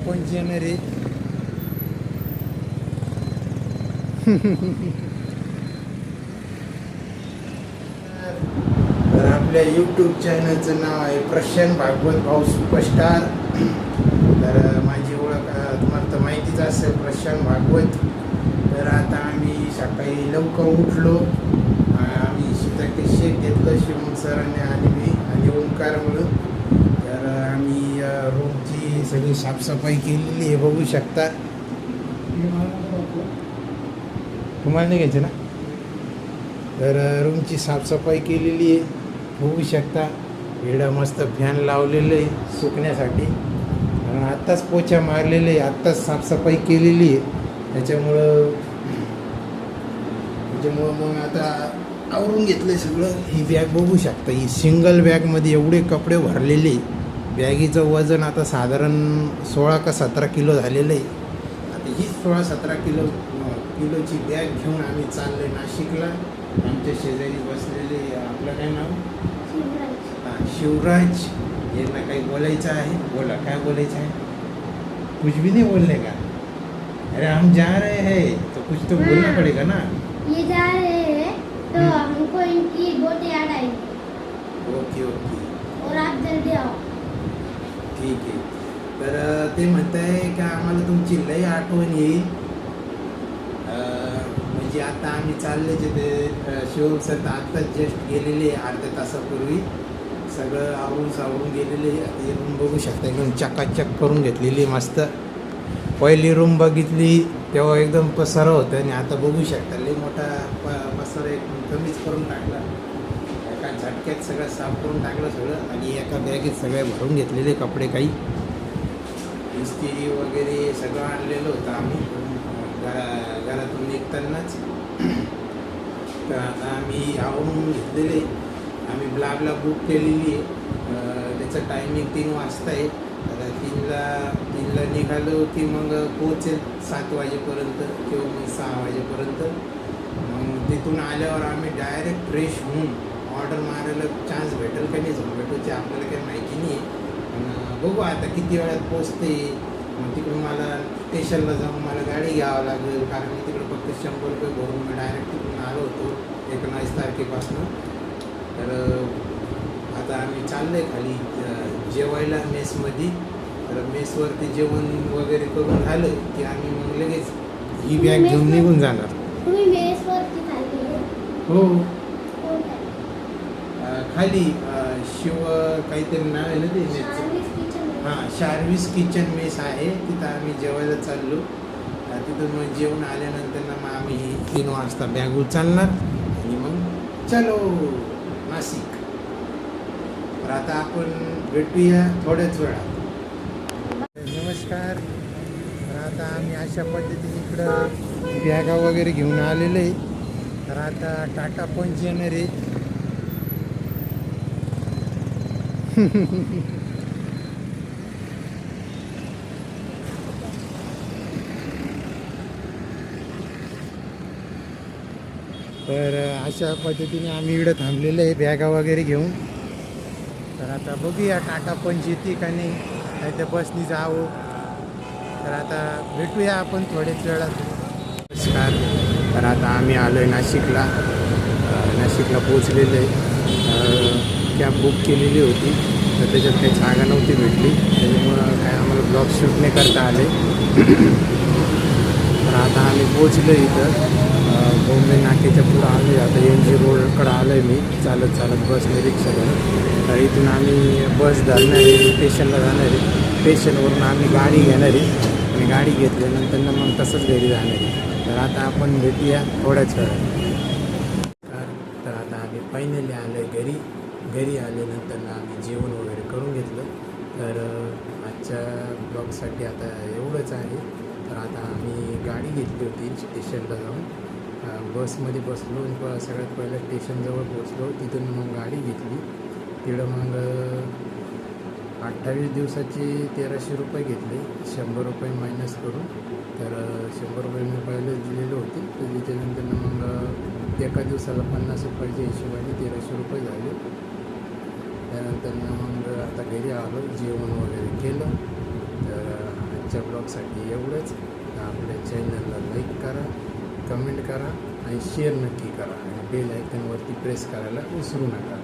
पंच येणार आहे. तर आपल्या यूट्यूब चॅनलचं नाव आहे प्रशांत भागवत भाऊ सुपरस्टार. तर माझी ओळख तुम्हाला तर माहितीच असेल, प्रशांत भागवत. तर आता आम्ही सकाळी लवकर उठलो, आम्ही सीताके शेक घेतलं शिवम सरांनी आणि मी आणि ओंकार म्हणून. तर आम्ही रूमची सगळी साफसफाई केलेली आहे, बघू शकता. तुम्हाला नाही घ्यायचं ना. तर रूमची साफसफाई केलेली आहे, बघू शकता. इकडं मस्त फॅन लावलेलं आहे सुकण्यासाठी. कारण आत्ताच पोछा मारलेलं आहे, आत्ताच साफसफाई केलेली आहे. त्याच्यामुळं मग आता आवरून घेतलं आहे सगळं. ही बॅग बघू शकता, ही सिंगल बॅगमध्ये एवढे कपडे भरलेले. बॅगीचं वजन आता साधारण 16 का 17 किलो झालेलं आहे. आता हीच 16-17 किलोची बॅग घेऊन आम्ही चाललो आहे नाशिकला. आमच्या शेजारी बसलेले, आपलं काय नाव? शिवराज. यांना काही बोलायचं आहे, बोला काय बोलायचं आहे? कुछ भी नहीं बोलने का? अरे हम जा रहे हैं तो कुछ तो बोलना पड़ेगा ना. ये जा रहे हैं तो हमको इनकी बहुत याद आएगी. ओके ओके, और आप जल्दी आओ. ठीक आहे. तर ते म्हणत आहे की आम्हाला तुमची लई आठवण येईल. म्हणजे आता आम्ही चालले जे ते शिवम सर तर आत्ताच जस्ट गेलेले अर्ध्या तासापूर्वी. सगळं आवरून गेलेले. आता रूम बघू शकता, एकदम चकाचक करून घेतलेली मस्त. पहिली रूम बघितली तेव्हा एकदम पसारा होतं आणि आता बघू शकता लई मोठा पसारा एक कमीच करून टाकला. एका झटक्यात सगळं साफ करून टाकलं सगळं. आणि एका बॅगेत सगळे भरून घेतलेले कपडे, काही इस्त्री वगैरे सगळं आणलेलं होतं आम्ही घरातून निघतानाच. तर आता आम्ही आवरून घेतलेले. आम्ही ब्लाबला बुक केलेली आहे. त्याचं टायमिंग 3 वाजता आहे. आता 3ला निघालो की मग पोहोचेल 7 वाजेपर्यंत किंवा मग 6 वाजेपर्यंत. मग तिथून आल्यावर आम्ही डायरेक्ट फ्रेश होऊन ऑर्डर मारायला चान्स भेटेल का नाही झोमॅटोची आपल्याला काही माहिती नाही आहे. पण बघू आता किती वेळात पोचते. मग तिकडून मला स्टेशनला जाऊन मला गाडी घ्यावं लागेल, कारण मी तिकडं फक्त 100 रुपये भरून मी डायरेक्ट तिकडून आलो होतो 19 तारखेपासून. तर आता आम्ही चाललो आहे खाली जेवायला मेसमध्ये. तर मेसवरती जेवण वगैरे करून झालं की आम्ही मग लगेच ही बॅग घेऊन निघून जाणार. तुम्ही मेसवरती खाल्ली? हो, खाली शिव काहीतरी नाव आहे ना ते मेसचं. हां, शार्विस किचन मेस आहे, तिथं आम्ही जेवायला चाललो. तिथून मग जेवण आल्यानंतर ना मग आम्ही 3 वाजता बॅग उचलणार आणि मग चलो नाशिक. तर आता आपण भेटूया थोड्याच वेळात. नमस्कार. तर आता आम्ही अशा पद्धतीने इकडं बॅगा वगैरे घेऊन आलेलो आहे. तर आता टाटा पंच येणार आहे. तर अशा पद्धतीने आम्ही इकडं थांबलेलं आहे बॅगा वगैरे घेऊन. तर आता बघूया टाटा पंच येते का नाही, तर बसनी जावं. तर आता भेटूया आपण थोड्याच वेळात. नमस्कार. तर आता आम्ही आलो आहे नाशिकला. नाशिकला पोचलेलं आहे. कॅब बुक केलेली होती, तर त्याच्यात काही जागा नव्हती भेटली, त्याच्यामुळं काय आम्हाला ब्लॉग शूट नाही करता आले. तर आता आम्ही पोचलो इथं बॉम्बे नाक्याच्या पुढं आलो. आता NG रोडकडं आलो आहे मी चालत बसने रिक्षा घेऊन. तर इथून आम्ही बस धरणार आहे, स्टेशनला जाणार आहे. स्टेशनवरून आम्ही गाडी घेणार आहे आणि गाडी घेतल्यानंतर मग तसंच घरी जाणार आहे. तर आता आपण भेटूया थोड्याच वेळात. तर आता आम्ही फायनली आलो आहे घरी आल्यानंतर आम्ही जेवण वगैरे करून घेतलं. तर आजच्या ब्लॉगसाठी आता एवढंच आहे. तर आता आम्ही गाडी घेतली होती स्टेशनला जाऊन. बसमध्ये बसलो आणि सगळ्यात पहिलं स्टेशनजवळ पोचलो. तिथून मग गाडी घेतली. तिकडं मग 28 दिवसाचे 1300 रुपये घेतले, 100 रुपये मायनस करून. तर 100 रुपये मी पहिले दिलेले होते. तर त्याच्यानंतर मग एका दिवसाला 50 रुपयाच्या हिशोबाने 1300 रुपये झाले. त्यानंतर मग आता घरी आलो, जेवण वगैरे केलं. तर आजच्या ब्लॉगसाठी एवढंच. तर आपल्या चॅनलला लाईक करा, कमेंट करा आणि शेअर नक्की करा आणि बेल आयकॉनवरती प्रेस करायला विसरू नका.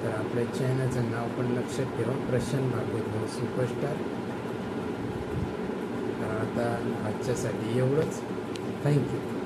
तर आपल्या चॅनलचं नाव पण लक्षात ठेवा, प्रशांत भागवत सुपरस्टार. तर आता आजच्यासाठी एवढंच. थँक्यू.